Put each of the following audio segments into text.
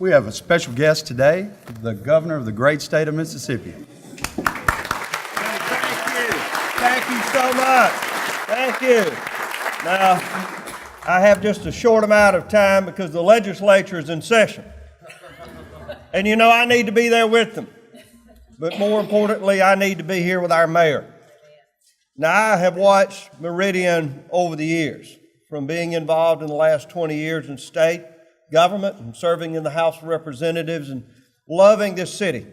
We have a special guest today, the governor of the great state of Mississippi. Thank you so much. Thank you. Now, I have just a short amount of time because the legislature is in session. And you know, I need to be there with them. But more importantly, I need to be here with our mayor. Now, I have watched Meridian over the years, from being involved in the last 20 years in state government and serving in the House of Representatives and loving this city,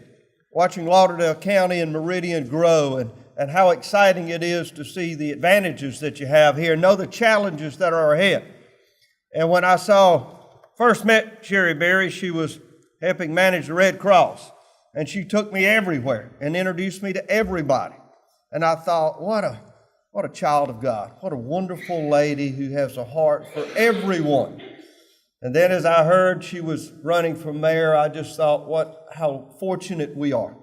watching Lauderdale County and Meridian grow and how exciting it is to see the advantages that you have here, know the challenges that are ahead. And when I first met Cheri Berry, she was helping manage the Red Cross, and she took me everywhere and introduced me to everybody. And I thought, what a child of God, what a wonderful lady who has a heart for everyone. And then as I heard she was running for mayor, I just thought, how fortunate we are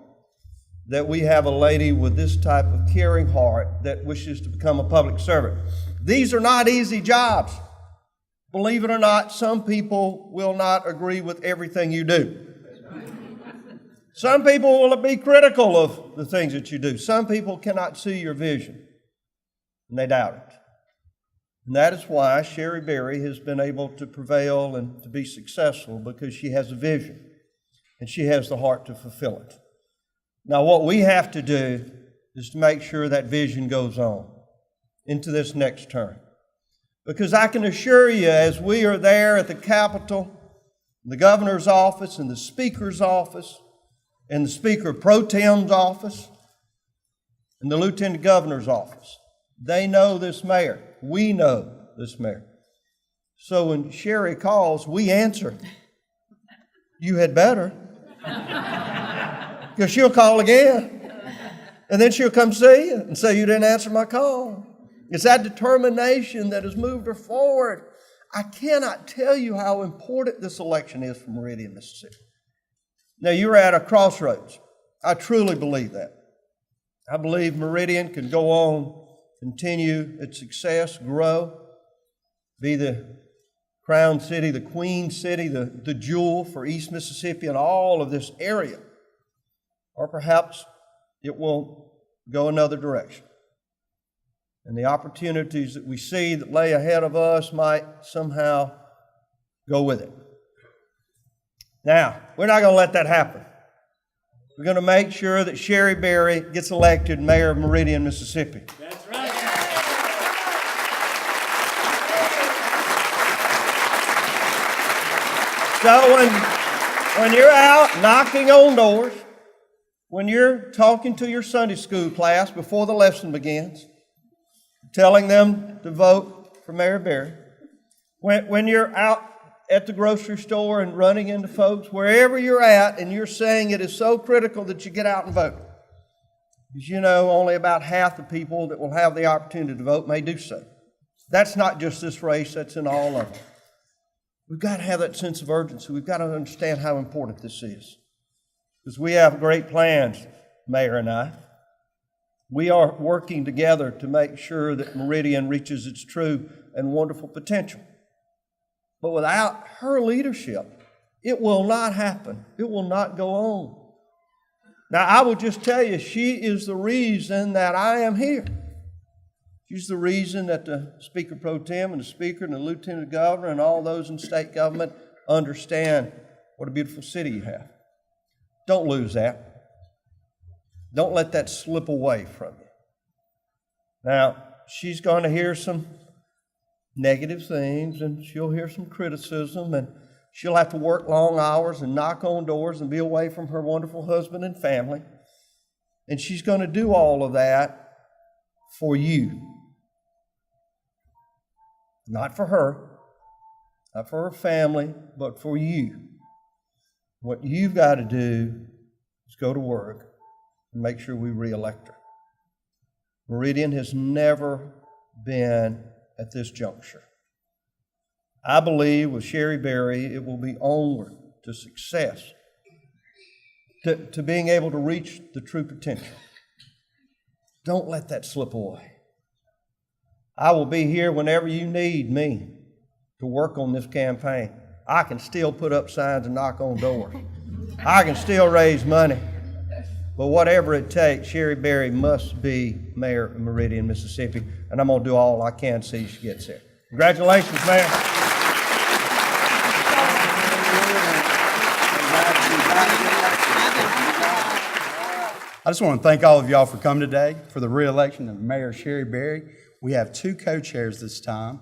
that we have a lady with this type of caring heart that wishes to become a public servant. These are not easy jobs. Believe it or not, some people will not agree with everything you do. Some people will be critical of the things that you do. Some people cannot see your vision, and they doubt it. And that is why Cheri Berry has been able to prevail and to be successful, because she has a vision and she has the heart to fulfill it. Now, what we have to do is to make sure that vision goes on into this next term. Because I can assure you, as we are there at the Capitol, the governor's office and the speaker's office and the speaker pro tem's office and the lieutenant governor's office, they know this mayor. We know this mayor. So when Cheri calls, we answer. You had better. Because she'll call again. And then she'll come see you and say, you didn't answer my call. It's that determination that has moved her forward. I cannot tell you how important this election is for Meridian, Mississippi. Now, you're at a crossroads. I truly believe that. I believe Meridian can go on, continue its success, grow, be the crown city, the queen city, the jewel for East Mississippi and all of this area. Or perhaps it will go another direction. And the opportunities that we see that lay ahead of us might somehow go with it. Now, we're not going to let that happen. We're going to make sure that Cheri Berry gets elected mayor of Meridian, Mississippi. That's right. So when you're out knocking on doors, when you're talking to your Sunday school class before the lesson begins, telling them to vote for Mayor Berry, when you're out at the grocery store and running into folks, wherever you're at, and you're saying it is so critical that you get out and vote. Because you know only about half the people that will have the opportunity to vote may do so. That's not just this race, that's in all of them. We've got to have that sense of urgency. We've got to understand how important this is. Because we have great plans, Mayor and I. We are working together to make sure that Meridian reaches its true and wonderful potential. But without her leadership, it will not happen. It will not go on. Now, I will just tell you, she is the reason that I am here. She's the reason that the Speaker Pro Tem and the Speaker and the Lieutenant Governor and all those in state government understand what a beautiful city you have. Don't lose that. Don't let that slip away from you. Now, she's going to hear some negative things, and she'll hear some criticism, and she'll have to work long hours and knock on doors and be away from her wonderful husband and family. And she's going to do all of that for you. Not for her, not for her family, but for you. What you've got to do is go to work and make sure we re-elect her. Meridian has never been at this juncture. I believe with Cheri Berry, it will be onward to success, to being able to reach the true potential. Don't let that slip away. I will be here whenever you need me to work on this campaign. I can still put up signs and knock on doors. I can still raise money. But whatever it takes, Cheri Berry must be mayor of Meridian, Mississippi, and I'm going to do all I can to see she gets there. Congratulations, Mayor. I just want to thank all of y'all for coming today for the re-election of Mayor Cheri Berry. We have two co-chairs this time.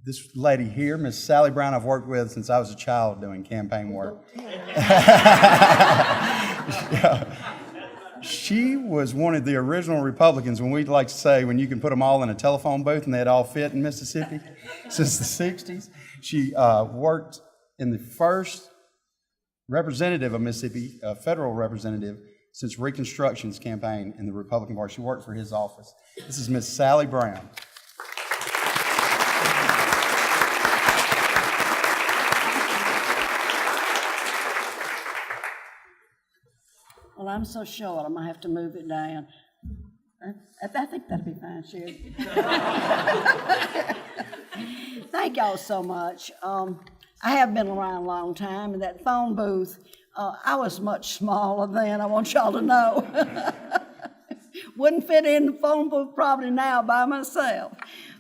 This lady here, Miss Sally Brown, I've worked with since I was a child doing campaign work. She was one of the original Republicans when we'd like to say when you can put them all in a telephone booth and they'd all fit in Mississippi since the 60s. She worked in the first representative of Mississippi, federal representative, since Reconstruction's campaign in the Republican Party. She worked for his office. This is Miss Sally Brown. Well, I'm so short, I'm gonna have to move it down. I think that'll be fine, Cheri. Thank y'all so much. I have been around a long time, and that phone booth, I was much smaller then, I want y'all to know. Wouldn't fit in the phone booth probably now by myself.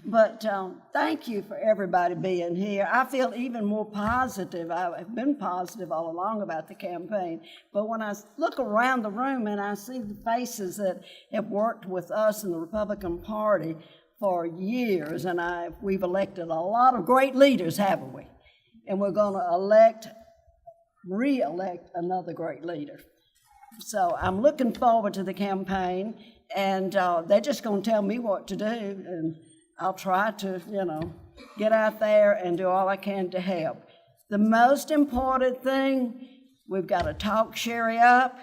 But thank you for everybody being here. I feel even more positive. I've been positive all along about the campaign. But when I look around the room and I see the faces that have worked with us in the Republican Party for years, and we've elected a lot of great leaders, haven't we? And we're going to re-elect another great leader. So I'm looking forward to the campaign, and they're just going to tell me what to do, and I'll try to, get out there and do all I can to help. The most important thing, we've got to talk Cheri up,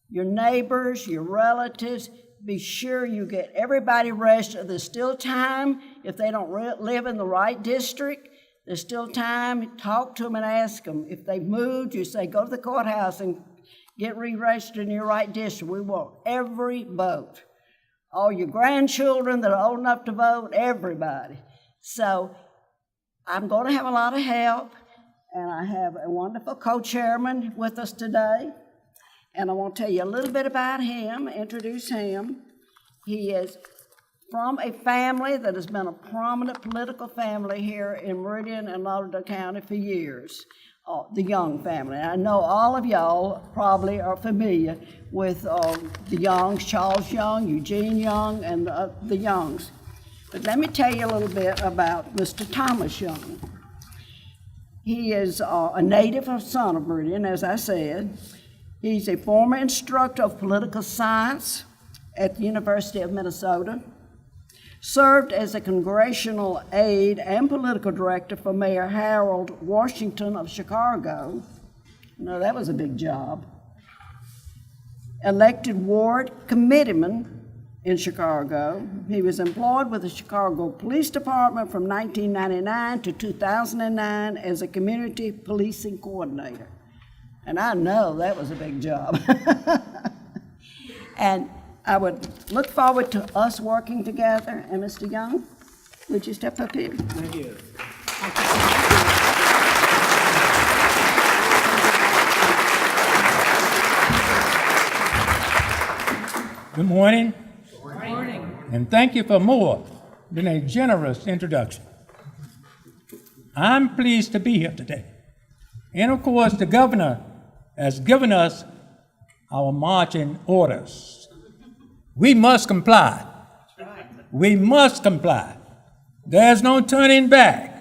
your neighbors, your relatives. Be sure you get everybody registered. There's still time if they don't live in the right district. There's still time. Talk to them and ask them. If they've moved, you say, go to the courthouse and get re-registered in your right district. We want every vote. All your grandchildren that are old enough to vote, everybody. So I'm going to have a lot of help, and I have a wonderful co-chairman with us today. And I want to tell you a little bit about him, introduce him. He is from a family that has been a prominent political family here in Meridian and Lauderdale County for years. The Young family. I know all of y'all probably are familiar with the Youngs, Charles Young, Eugene Young, and the Youngs. But let me tell you a little bit about Mr. Thomas Young. He is a native son of Meridian, as I said. He's a former instructor of political science at the University of Minnesota. Served as a congressional aide and political director for Mayor Harold Washington of Chicago. That was a big job. Elected ward committeeman in Chicago. He was employed with the Chicago Police Department from 1999 to 2009 as a community policing coordinator. And I know that was a big job. And I would look forward to us working together. And Mr. Young, would you step up here? Thank you. Good morning. Good morning. And thank you for more than a generous introduction. I'm pleased to be here today. And of course, the governor has given us our marching orders. We must comply. We must comply. There's no turning back.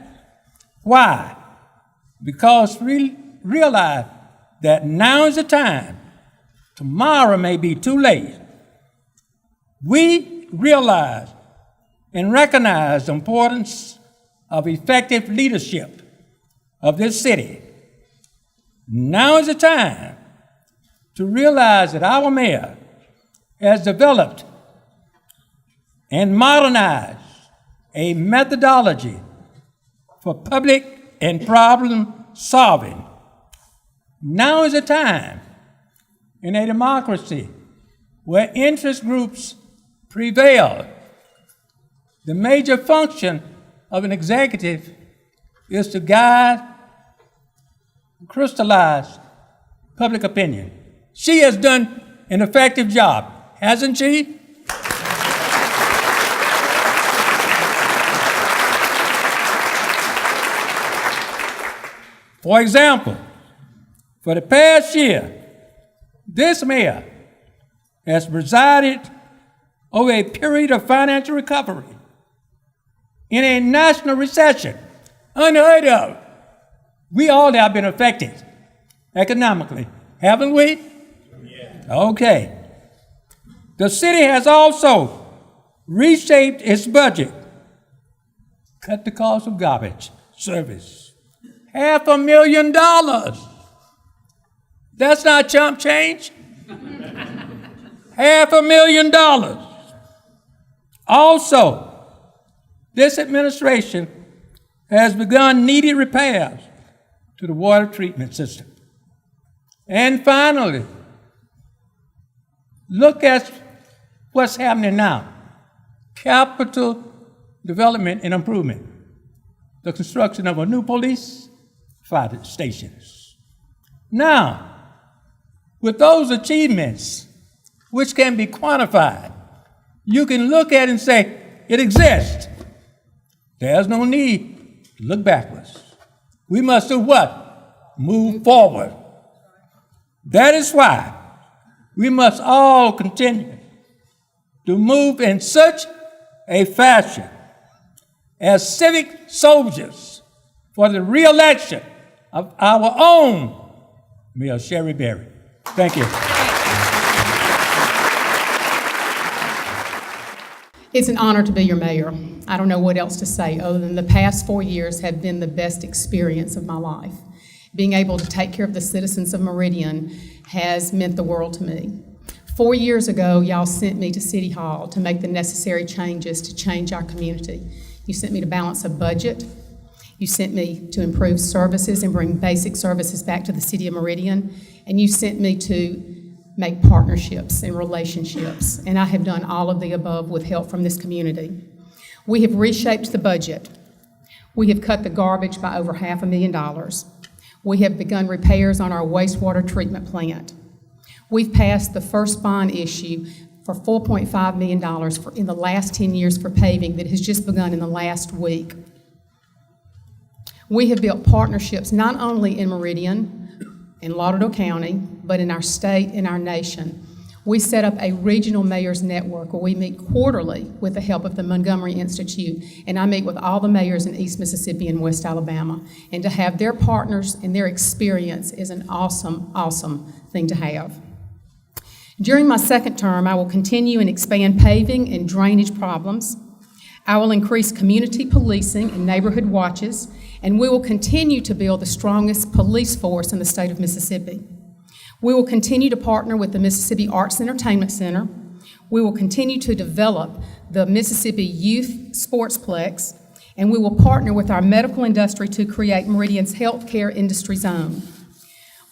Why? Because we realize that now is the time. Tomorrow may be too late. We realize and recognize the importance of effective leadership of this city. Now is the time to realize that our mayor has developed and modernized a methodology for public and problem solving. Now is the time in a democracy where interest groups prevail. The major function of an executive is to guide crystallize public opinion. She has done an effective job, hasn't she? For example, for the past year, this mayor has presided over a period of financial recovery in a national recession, unheard of. We all have been affected economically, haven't we? Yeah. Okay. The city has also reshaped its budget, cut the cost of garbage service, $500,000. That's not chump change. $500,000. Also, this administration has begun needed repairs to the water treatment system. And finally, look at what's happening now. Capital development and improvement. The construction of a new police fire stations. Now, with those achievements, which can be quantified, you can look at it and say, it exists. There's no need to look backwards. We must do what? Move forward. That is why we must all continue to move in such a fashion as civic soldiers for the re-election of our own Mayor Cheri Berry. Thank you. It's an honor to be your mayor. I don't know what else to say other than the past 4 years have been the best experience of my life. Being able to take care of the citizens of Meridian has meant the world to me. 4 years ago, y'all sent me to City Hall to make the necessary changes to change our community. You sent me to balance a budget. You sent me to improve services and bring basic services back to the city of Meridian. And you sent me to make partnerships and relationships. And I have done all of the above with help from this community. We have reshaped the budget. We have cut the garbage by over $500,000. We have begun repairs on our wastewater treatment plant. We've passed the first bond issue for $4.5 million in the last 10 years for paving that has just begun in the last week. We have built partnerships not only in Meridian, in Lauderdale County, but in our state and our nation. We set up a regional mayors network where we meet quarterly with the help of the Montgomery Institute, and I meet with all the mayors in East Mississippi and West Alabama. And to have their partners and their experience is an awesome, awesome thing to have. During my second term, I will continue and expand paving and drainage problems. I will increase community policing and neighborhood watches, and we will continue to build the strongest police force in the state of Mississippi. We will continue to partner with the Mississippi Arts and Entertainment Center. We will continue to develop the Mississippi Youth Sportsplex, and we will partner with our medical industry to create Meridian's healthcare industry zone.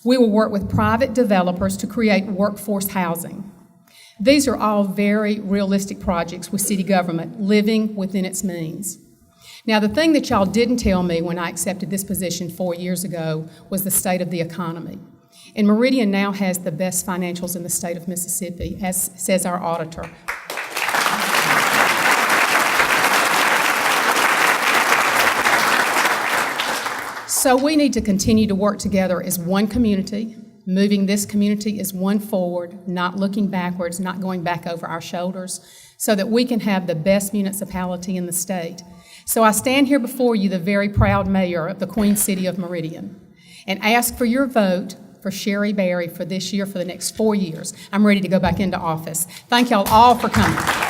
We will work with private developers to create workforce housing. These are all very realistic projects with city government living within its means. Now, the thing that y'all didn't tell me when I accepted this position 4 years ago was the state of the economy. And Meridian now has the best financials in the state of Mississippi, as says our auditor. So we need to continue to work together as one community, moving this community as one forward, not looking backwards, not going back over our shoulders, so that we can have the best municipality in the state. So I stand here before you, the very proud mayor of the Queen City of Meridian, and ask for your vote for Cheri Berry for this year, for the next 4 years. I'm ready to go back into office. Thank y'all all for coming.